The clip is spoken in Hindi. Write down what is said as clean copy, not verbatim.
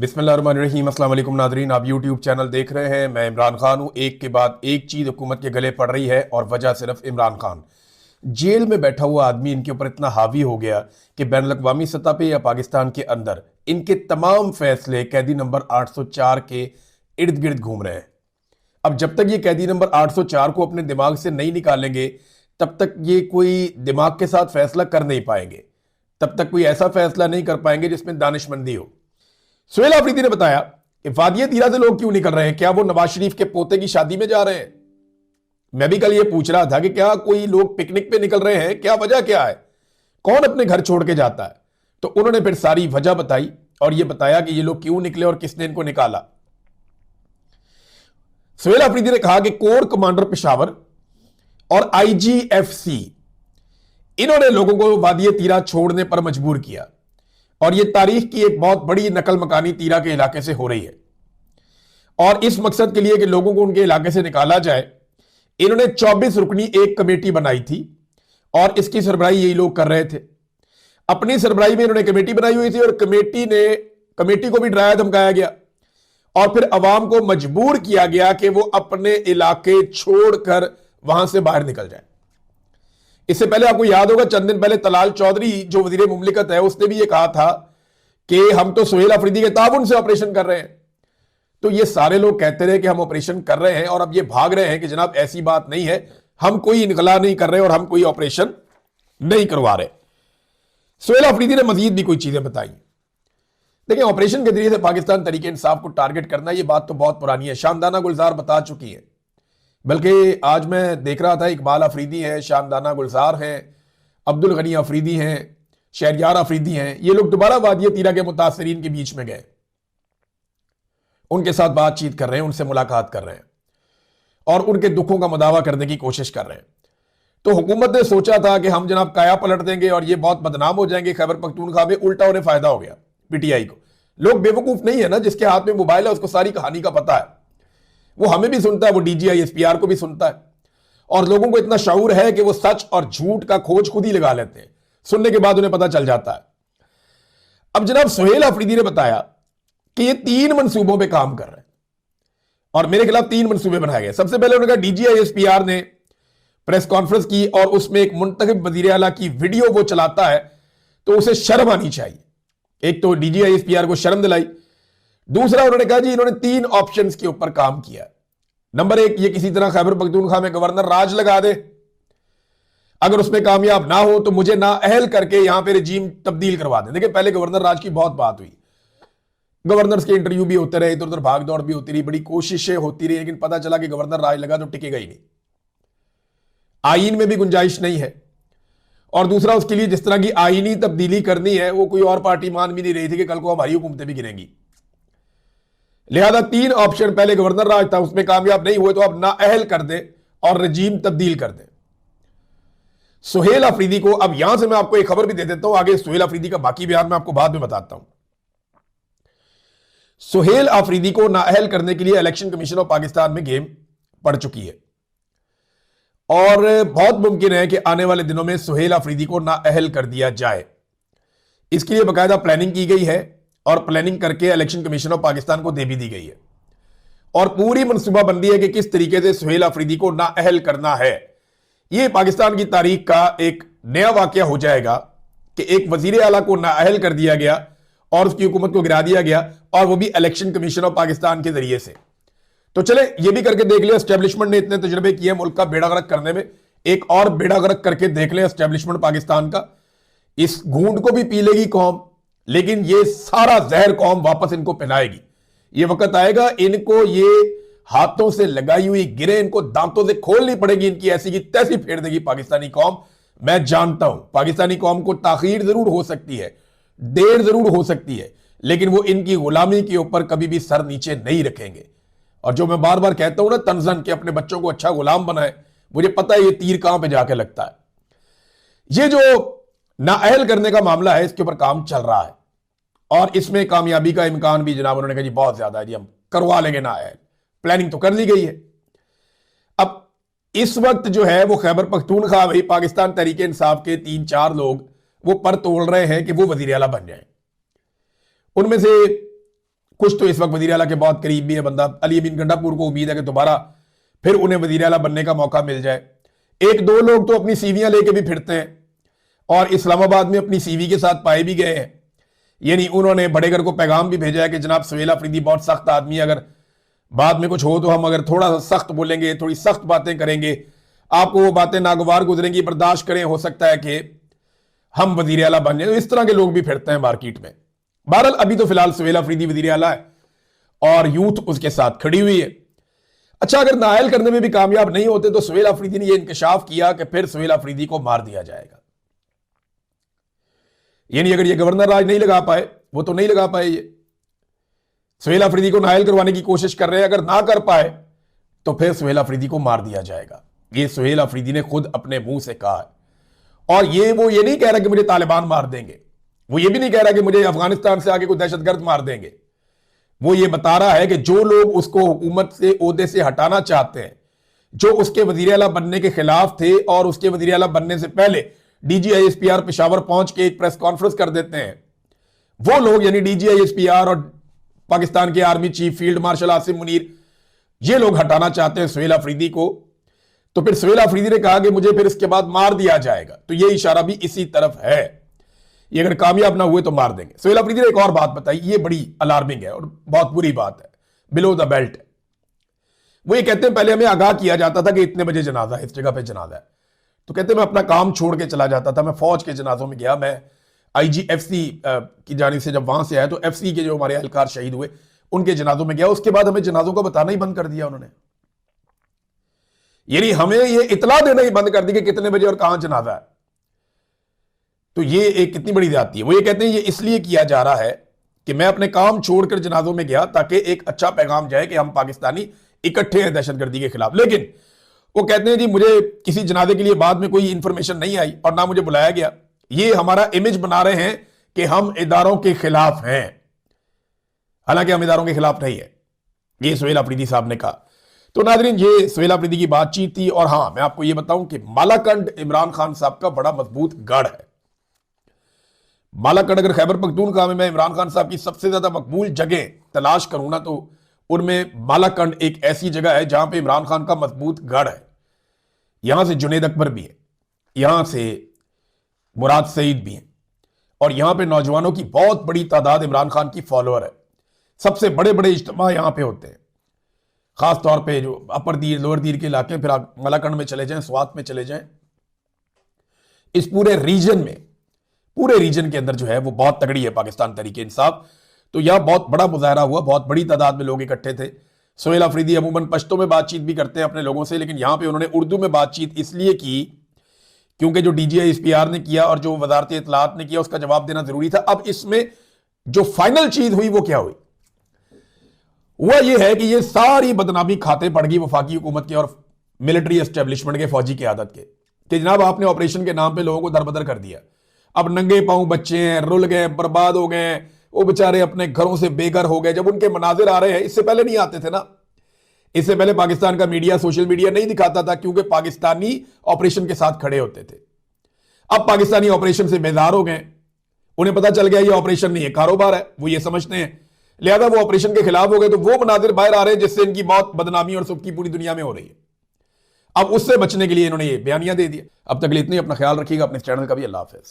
बिस्मिल्लाहिर्रहमानिर्रहीम। अस्सलाम वालेकुम नादरीन, आप यूट्यूब चैनल देख रहे हैं। मैं इमरान खान हूं। एक के बाद एक चीज हुकूमत के गले पड़ रही है और वजह सिर्फ इमरान खान। जेल में बैठा हुआ आदमी इनके ऊपर इतना हावी हो गया कि बैन अवी सतह पे या पाकिस्तान के अंदर इनके तमाम फैसले कैदी नंबर 804 के इर्द गिर्द घूम रहे हैं। अब जब तक ये कैदी नंबर 804 को अपने दिमाग से नहीं निकालेंगे तब तक ये कोई दिमाग के साथ फैसला कर नहीं पाएंगे, तब तक कोई ऐसा फैसला नहीं कर पाएंगे जिसमें दानिशमंदी हो। सुहेल अफरीदी ने बताया कि वादिया तीरा से लोग क्यों निकल रहे हैं, क्या वो नवाज शरीफ के पोते की शादी में जा रहे हैं। मैं भी कल ये पूछ रहा था कि क्या कोई लोग पिकनिक पे निकल रहे हैं, क्या वजह क्या है, कौन अपने घर छोड़ के जाता है। तो उन्होंने फिर सारी वजह बताई और ये बताया कि ये लोग क्यों निकले और किसने इनको निकाला। सुहेल अफरीदी ने कहा कि कोर कमांडर पेशावर और आईजीएफसी इन्होंने लोगों को वादिया तीरा छोड़ने पर मजबूर किया और यह तारीख की एक बहुत बड़ी नकल मकानी तीरा के इलाके से हो रही है। और इस मकसद के लिए कि लोगों को उनके इलाके से निकाला जाए, इन्होंने 24 रुकनी एक कमेटी बनाई थी और इसकी सरबराही यही लोग कर रहे थे। अपनी सरबराही में इन्होंने कमेटी बनाई हुई थी और कमेटी को भी डराया धमकाया गया और फिर अवाम को मजबूर किया गया कि वो अपने इलाके छोड़कर वहां से बाहर निकल जाए। इससे पहले आपको याद होगा, चंद दिन पहले तलाल चौधरी जो वजीर मुमलिकत है उसने भी ये कहा था कि हम तो सुहेल अफरीदी के ताउन से ऑपरेशन कर रहे हैं। तो ये सारे लोग कहते रहे कि हम ऑपरेशन कर रहे हैं और अब ये भाग रहे हैं कि जनाब ऐसी बात नहीं है, हम कोई इनकला नहीं कर रहे और हम कोई ऑपरेशन नहीं करवा रहे। सुहेल अफरीदी ने मजीद भी कोई चीजें बताई। देखिए, ऑपरेशन के जरिए से पाकिस्तान तरीके इंसाफ को टारगेट करना, ये बात तो बहुत पुरानी है। शामदाना गुलजार बता चुकी है। बल्कि आज मैं देख रहा था, इकबाल अफरीदी हैं, शामदाना गुलजार हैं, अब्दुल गनी अफरीदी हैं, शहरयार अफरीदी हैं, ये लोग दोबारा वादिया तीरा के मुतासरीन के बीच में गए, उनके साथ बातचीत कर रहे हैं, उनसे मुलाकात कर रहे हैं और उनके दुखों का मुदावा करने की कोशिश कर रहे हैं। तो हुकूमत ने सोचा था कि हम जनाब काया पलट देंगे और ये बहुत बदनाम हो जाएंगे खैबर पख्तूनख्वा में। उल्टा उन्हें फायदा हो गया पीटीआई को। लोग बेवकूफ नहीं है ना, जिसके हाथ में मोबाइल है उसको सारी कहानी का पता है। वो हमें भी सुनता है, वो डीजीआई एसपीआर को भी सुनता है और लोगों को इतना शऊर है कि वो सच और झूठ का खोज खुद ही लगा लेते हैं। सुनने के बाद उन्हें पता चल जाता है। अब जनाब सुहेल अफरीदी ने बताया कि ये 3 मंसूबों पे काम कर रहे हैं और मेरे खिलाफ 3 मंसूबे बनाए गए। सबसे पहले उन्होंने कहा डीजीआई एसपीआर ने प्रेस कॉन्फ्रेंस की और उसमें एक मुंतखब वजीर आला की वीडियो वो चलाता है तो उसे शर्म आनी चाहिए। एक तो डीजीआई एसपीआर को शर्म दिलाई। दूसरा उन्होंने कहा जी इन्होंने 3 ऑप्शंस के ऊपर काम किया। नंबर 1, ये किसी तरह खैबर पख्तूनख्वा में गवर्नर राज लगा दे। अगर उसमें कामयाब ना हो तो मुझे नाअहल करके यहां पे रजीम तब्दील करवा दें। देखिए, पहले गवर्नर राज की बहुत बात हुई, गवर्नर्स के इंटरव्यू भी होते रहे, इधर उधर भाग दौड़ भी होती रही, बड़ी कोशिशें होती रही, लेकिन पता चला कि गवर्नर राज लगा तो टिकेगा ही नहीं, आईन में भी गुंजाइश नहीं है। और दूसरा, उसके लिए जिस तरह की आईनी तब्दीली करनी है वो कोई और पार्टी मान भी नहीं रही थी कि कल को हमारी हुकूमतें भी गिरेंगी। लिहाजा 3 ऑप्शन, पहले गवर्नर राज था, उसमें कामयाब नहीं हुए तो अब नाअहल कर दे और रजीम तब्दील कर दे। सुहेल अफरीदी को, अब यहां से मैं आपको एक खबर भी दे देता हूं, आगे सुहेल अफरीदी का बाकी बयान मैं आपको बाद में बताता हूं। सुहेल अफरीदी को नाअहल करने के लिए इलेक्शन कमीशन ऑफ पाकिस्तान में गेम पड़ चुकी है और बहुत मुमकिन है कि आने वाले दिनों में सुहेल अफरीदी को नाअहल कर दिया जाए। इसके लिए बाकायदा प्लानिंग की गई है और प्लानिंग करके इलेक्शन कमीशन ऑफ पाकिस्तान को दे भी दी गई है और पूरी मनसूबाबंदी है कि किस तरीके से सुहेल अफरीदी को नाअहल करना है। यह पाकिस्तान की तारीख का एक नया वाकया हो जाएगा कि एक वजीर आला को नाअहल कर दिया गया और उसकी हुकूमत को गिरा दिया गया और वो भी इलेक्शन कमीशन ऑफ पाकिस्तान के जरिए से। तो चले ये भी करके देख लिया, एस्टेब्लिशमेंट ने इतने तजुर्बे किए मुल्क का बेड़ा गर्क करने में, एक और बेड़ा गर्क करके देख ले एस्टेब्लिशमेंट पाकिस्तान का। इस घूंट को भी पी लेगी कौम, लेकिन ये सारा जहर कौम वापस इनको पिलाएगी। ये वक्त आएगा, इनको ये हाथों से लगाई हुई गिरे इनको दांतों से खोलनी पड़ेगी, इनकी ऐसी की तैसी फेर देगी पाकिस्तानी कौम। मैं जानता हूं पाकिस्तानी कौम को ताखीर जरूर हो सकती है, देर जरूर हो सकती है, लेकिन वो इनकी गुलामी के ऊपर कभी भी सर नीचे नहीं रखेंगे। और जो मैं बार बार कहता हूं ना तंजन के अपने बच्चों को अच्छा गुलाम बनाए, मुझे पता है ये तीर कहां पे जाके लगता है। ये जो नाअहल करने का मामला है इसके ऊपर काम चल रहा है और इसमें कामयाबी का इम्कान भी जनाब उन्होंने कहा जी बहुत ज्यादा है जी, हम करवा लेंगे नाअहल। प्लानिंग तो कर ली गई है। अब इस वक्त जो है वो खैबर पख्तूनख्वा भाई पाकिस्तान तरीके इंसाफ के 3-4 लोग वो पर तोड़ रहे हैं कि वो वजीर आला बन जाए। उनमें से कुछ तो इस वक्त वजीर आला के बहुत करीब भी है बंदा। अली अमीन गंडापुर को उम्मीद है कि दोबारा फिर उन्हें वजीर आला बनने का मौका मिल जाए। एक दो लोग तो अपनी सीवियां लेके भी फिरते हैं और इस्लामाबाद में अपनी सीवी के साथ पाए भी गए हैं। यानी उन्होंने बड़ेगर को पैगाम भी भेजा है कि जनाब सुहेल अफरीदी बहुत सख्त आदमी है, अगर बाद में कुछ हो तो हम अगर थोड़ा सा सख्त बोलेंगे, थोड़ी सख्त बातें करेंगे, आपको वो बातें नागवार गुजरेंगी, बर्दाश्त करें, हो सकता है कि हम वजीर आला बन जाए। तो इस तरह के लोग भी फिरते हैं मार्केट में। बहरहाल अभी तो फिलहाल सुहेल अफरीदी वजीर आला है और यूथ उसके साथ खड़ी हुई है। अच्छा, अगर नायल करने में भी कामयाब नहीं होते तो सुहेल अफरीदी ने यह इंकशाफ किया कि फिर सुहेल अफरीदी को मार दिया जाएगा। यानी अगर ये गवर्नर राज नहीं लगा पाए, वो तो नहीं लगा पाए, ये सुहेल अफरीदी को नायल करवाने की कोशिश कर रहे हैं, अगर ना कर पाए तो फिर सुहेल अफरीदी को मार दिया जाएगा। ये सुहेल अफरीदी ने खुद अपने मुंह से कहा है। और वो ये नहीं कह रहा कि मुझे तालिबान मार देंगे, वो ये भी नहीं कह रहा कि मुझे अफगानिस्तान से आके कोई दहशतगर्द मार देंगे। वो ये बता रहा है कि जो लोग उसको हुकूमत से ओहदे से हटाना चाहते हैं, जो उसके वजीर आला बनने के खिलाफ थे और उसके वजीर आला बनने से पहले DGISPR पेशावर पहुंच के एक प्रेस कॉन्फ्रेंस कर देते हैं, वो लोग यानी DGISPR और पाकिस्तान के army chief field marshal Asim Munir, ये लोग हटाना चाहते हैं सुहेल अफरीदी को। तो फिर सुहेल अफरीदी ने कहा कि मुझे फिर इसके बाद मार दिया जाएगा। तो ये इशारा भी इसी तरफ है, ये अगर कामयाब ना हुए तो मार देंगे। सुहेल अफरीदी ने एक और बात बताई, ये बड़ी अलार्मिंग है और बहुत बुरी बात है, बिलो द बेल्ट है। वो ये कहते हैं पहले हमें आगाह किया जाता था कि इतने बजे जनाजा है, इस जगह पे जनाजा है, तो कहते मैं अपना काम छोड़ के चला जाता था। मैं फौज के जनाजों में गया, मैं IGFC की जानिब से जब वहां से आया तो FC के जो हमारे एहलकार शहीद हुए उनके जनाजों में गया। उसके बाद हमें जनाजों का बताना ही बंद कर दिया उन्होंने। यानी हमें ये इतला देना ही बंद कर दी कि कितने बजे और कहां जनाजा है। तो ये एक कितनी बड़ी जाती है। वो ये कहते हैं ये इसलिए किया जा रहा है कि मैं अपने काम छोड़कर जनाजों में गया ताकि एक अच्छा पैगाम जाए कि हम पाकिस्तानी इकट्ठे हैं दहशतगर्दी के खिलाफ। लेकिन वो कहते हैं जी मुझे किसी जनाजे के लिए बाद में कोई इंफॉर्मेशन नहीं आई और ना मुझे बुलाया गया। ये हमारा इमेज बना रहे हैं कि हम इदारों के खिलाफ हैं, हालांकि हम इदारों के खिलाफ नहीं है, ये सुहेल अफरीदी साहब ने कहा। तो नाजरीन, ये सुहेल अफरीदी की बातचीत थी। और हां, मैं आपको ये बताऊं कि मालाकंड इमरान खान साहब का बड़ा मजबूत गढ़ है। मालाकंड अगर खैबर पख्तूनख्वा में मैं इमरान खान साहब की सबसे ज्यादा मकबूल जगह तलाश करूं ना, तो उनमें मालाकंड एक ऐसी जगह है जहां पे इमरान खान का मजबूत गढ़ है। यहां से जुनेद अकबर भी है, यहां से मुराद सईद भी हैं और यहां पे नौजवानों की बहुत बड़ी तादाद इमरान खान की फॉलोअर है। सबसे बड़े बड़े इज्तिमा यहां पे होते हैं, खास तौर पे जो अपर दीर लोअर दीर के इलाके, फिर आप मालाकंड में चले जाएं, स्वात में चले जाएं, इस पूरे रीजन के अंदर जो है वो बहुत तगड़ी है पाकिस्तान तहरीक इंसाफ। तो यह बहुत बड़ा मुजाहरा हुआ, बहुत बड़ी तादाद में लोग इकट्ठे थे। सुहेल अफरीदी अमूमन पश्तो में बातचीत भी करते हैं अपने लोगों से, लेकिन यहां पे उन्होंने उर्दू में बातचीत इसलिए की क्योंकि जो DGISPR ने किया और जो वजारत इत्तलात ने किया उसका जवाब देना जरूरी था। अब इसमें जो फाइनल चीज हुई वो क्या हुई, हुआ ये है कि ये सारी बदनामी खाते पड़ गई वफाकी हुकूमत के और मिलिट्री एस्टेब्लिशमेंट के, फौजी क़यादत के, कि जनाब आपने ऑपरेशन के नाम पे लोगों को दरबदर कर दिया। अब नंगे पांव बच्चे हैं, रुल गए, बर्बाद हो गए, वो बेचारे अपने घरों से बेघर हो गए। जब उनके मनाजिर आ रहे हैं, इससे पहले नहीं आते थे ना, इससे पहले पाकिस्तान का मीडिया, सोशल मीडिया नहीं दिखाता था क्योंकि पाकिस्तानी ऑपरेशन के साथ खड़े होते थे। अब पाकिस्तानी ऑपरेशन से बेजार हो गए, उन्हें पता चल गया ये ऑपरेशन नहीं है, कारोबार है, वो ये समझते हैं, लिहाजा वो ऑपरेशन के खिलाफ हो गए। तो वो मनाजिर बाहर आ रहे हैं जिससे इनकी मौत, बदनामी और सुबकी पूरी दुनिया में हो रही है। अब उससे बचने के लिए इन्होंने ये बयानियां दे दिए। अब तक इतनी, अपना ख्याल रखिएगा, अपने चैनल का भी। अल्लाह हाफिज।